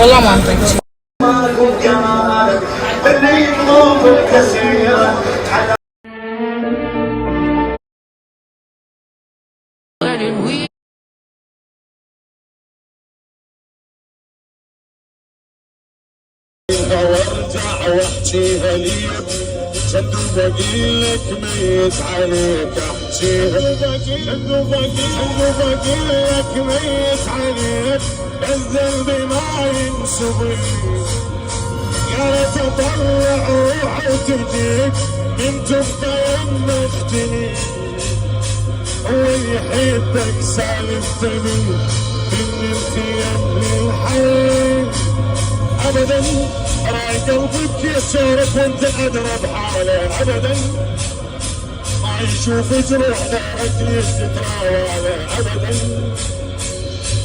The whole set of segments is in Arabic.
والله منطقي. وارجع واحكيها ليك جد بقول لك ميت عليك احكيها جد بقول لك ميت عليك الذنب ما ينسبك يا ريت اطلع روح وتديك من تبقى يمك اختني ويحيطك سالفتني من الخيام للحي ابدا راي قلبك يشارك وانت ادرى بحاله ابدا ما يشوف جروح دارك ليش تتراوى ابدا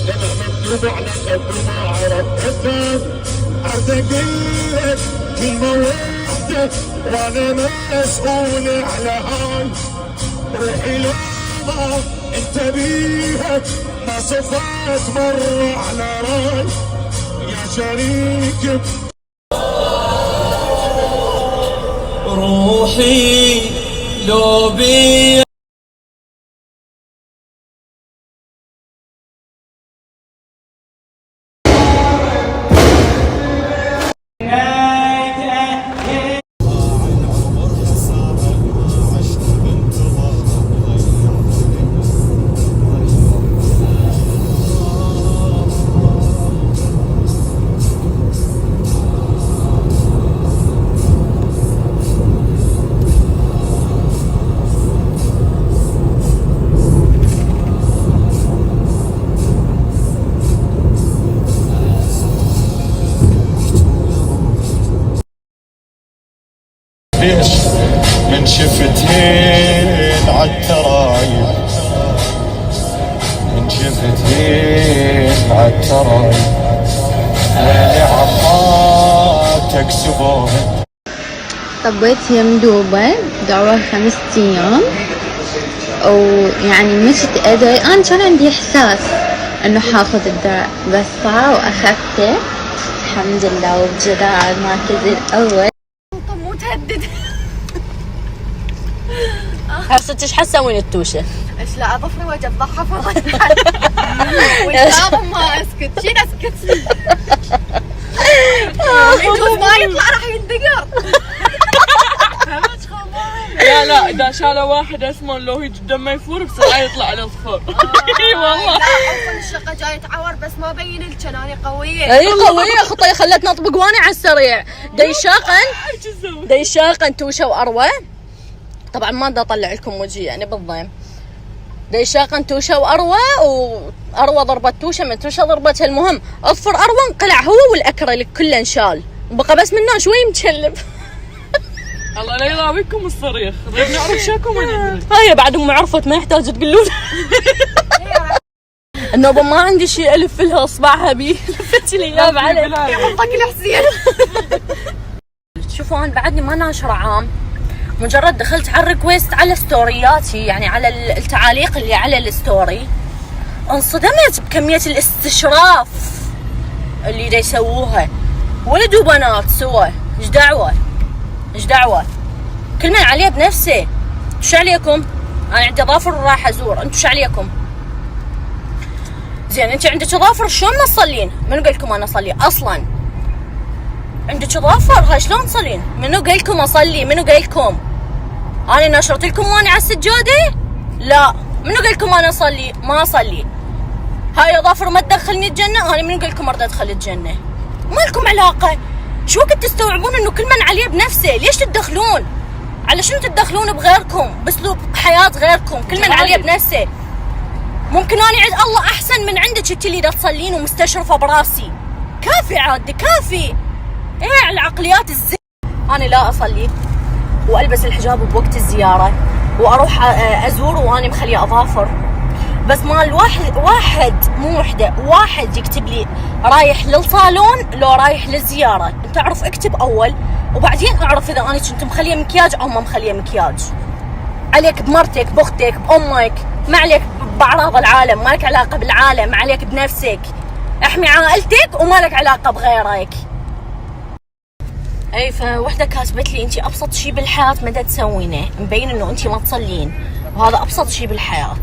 انا مكتوب على قبل ما عرفت الذنب ارد اقول لك كلمه واحده وانا مسؤول على هاي روحي لما انت بيها ما صفات مره على راي يا شريك روحي لو بي ليش من شفتين عالترايب من شفتين عالترايب ويلي عماتك سبوهن. طبيت يمدوبة دعوة 5 أيام ويعني مشت أدري أنا كان عندي إحساس إنه حاخذ الدرع بس طلع وأخذته الحمد لله وبجدارة المركز الأول. متهدد هسه ايش حتسوين التوشه؟ ايش لا اضفري وجه بضحى فرض والكاظم ما اسكت شين اسكت يجوز ما يطلع راح يندقر. لا اذا شالوا واحد اسمه لو هي دمه يفور بسرعه يطلع على الصفر. اي والله. لا اصلا الشقه جاي تعور بس ما بين لك انا قويه. اي قويه خطيه خلتنا نطبق واني على السريع. ديشاقن توشه واروى. طبعا ما بدي اطلع لكم وجهي يعني بالضيم. ديشاقن توشه واروى واروى ضربت توشه من توشه ضربتها المهم اظفر اروى انقلع هو والاكريليك كله انشال وبقى بس منه شوي متشلب. الله لا يراويكم الصريخ نريد نعرف شاكم انا. هاي بعد ام عرفت ما يحتاج تقولون. النوبه ما عندي شيء الف لها اصبعها بي لفت لي اياه بعد يا منطق الحسين. شوفوا انا بعدني ما ناشره عام مجرد دخلت على الريكويست على ستورياتي يعني على التعاليق اللي على الستوري انصدمت بكميه الاستشراف اللي دا يسووها ولد وبنات سوا. ايش دعوه كل من عليه بنفسه. ايش عليكم؟ انا عندي اظافر وراح ازور انتم ايش عليكم؟ زين انت عندك اظافر شلون ما تصلين؟ منو قال لكم انا اصلي اصلا؟ عندك اظافر هاي شلون تصلين؟ منو قال لكم اصلي؟ منو قال لكم؟ انا ناشرت لكم وانا على السجاده؟ لا. منو قال لكم انا اصلي؟ ما اصلي. هاي اظافر ما تدخلني الجنه. انا منو قال لكم اريد ادخل الجنه؟ ما لكم علاقه. شو وقت تستوعبون انه كل من عليه بنفسه؟ ليش تتدخلون؟ على شنو تتدخلون بغيركم؟ باسلوب حياه غيركم كل من عليه بنفسه. ممكن اني عند الله احسن من عندك انت اللي دا تصلين ومستشرفه براسي. كافي عاد كافي. ايه العقليات انا لا اصلي والبس الحجاب بوقت الزياره واروح ازور وانا مخليه اظافر بس مال واحد يكتب لي رايح للصالون لو رايح للزياره. انت اعرف اكتب اول وبعدين اعرف اذا انا كنت مخليه مكياج او ما مخليه مكياج. عليك بمرتك باختك بامك ما عليك باعراض العالم. ما لك علاقه بالعالم. عليك بنفسك. احمي عائلتك وما لك علاقة بغيرك. اي فوحدة كاتبت لي انتي ابسط شي بالحياة مدى تسوينه، مبين انه انتي ما تصلين، وهذا ابسط شي بالحياة.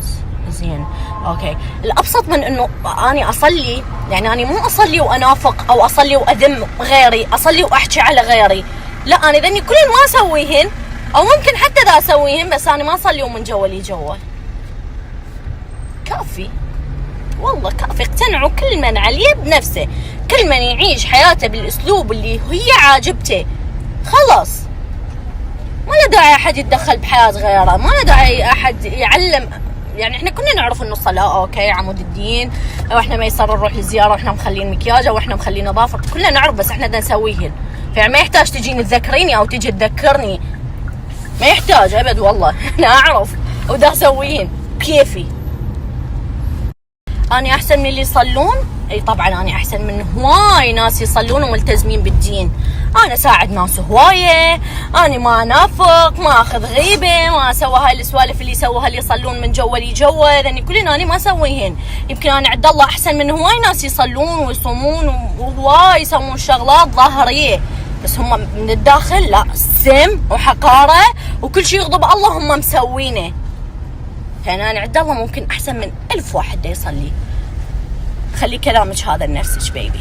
زين اوكي، الابسط من انه اني اصلي، يعني اني مو اصلي وانافق او اصلي واذم غيري، اصلي واحكي على غيري، لا انا ذني كلن ما اسويهن، او ممكن حتى ذا اسويهن بس انا ما اصلي ومن جولي جوا. كافي والله كافي، اقتنعوا كل من عليه بنفسه، كل من يعيش حياته بالاسلوب اللي هي عاجبته خلاص، ما له داعي احد يتدخل بحياة غيره، ما له داعي احد يعلم. يعني احنا كنا نعرف انه الصلاة اوكي عمود الدين، او احنا ما يصير نروح للزيارة واحنا مخلين مكياج او احنا مخلين نظافة، كلنا نعرف بس احنا دا نسويهن، فيعني ما يحتاج تجيني تذكريني او تجي تذكرني، ما يحتاج ابد والله. انا اعرف ودا اسويهن بكيفي. اني احسن من اللي يصلون؟ اي طبعا اني احسن من هواي ناس يصلون وملتزمين بالدين. انا اساعد ناس هوايه، اني ما انافق، ما اخذ غيبه، ما اسوي هاي السوالف اللي يسووها اللي يصلون من جوا لي جوا، ذني كلن اني ما اسويهن. يمكن انا عند الله احسن من هواي ناس يصلون ويصومون وهواي يسوون شغلات ظاهريه، بس هم من الداخل لا، سم وحقاره وكل شيء يغضب الله هم مسوينه. يعني انا عند الله ممكن احسن من 1000 واحد دا يصلي. خلي كلامك هذا لنفسك بيبي.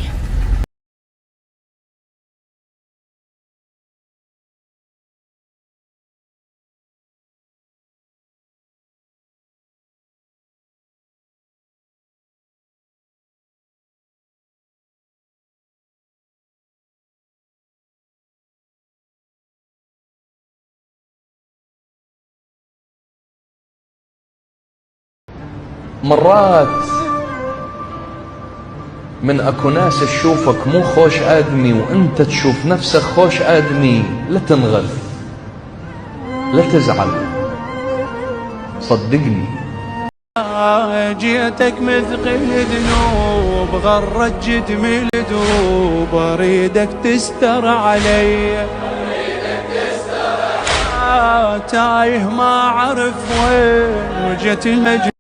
مرات من اكو ناس تشوفك مو خوش ادمي وانت تشوف نفسك خوش ادمي، لا تنغث، لا تزعل، صدقني. جيتك مثقل ذنوب، غرت جدمي الذوب، اريدك تستر علي، تايه ما اعرف وين وجت المجد.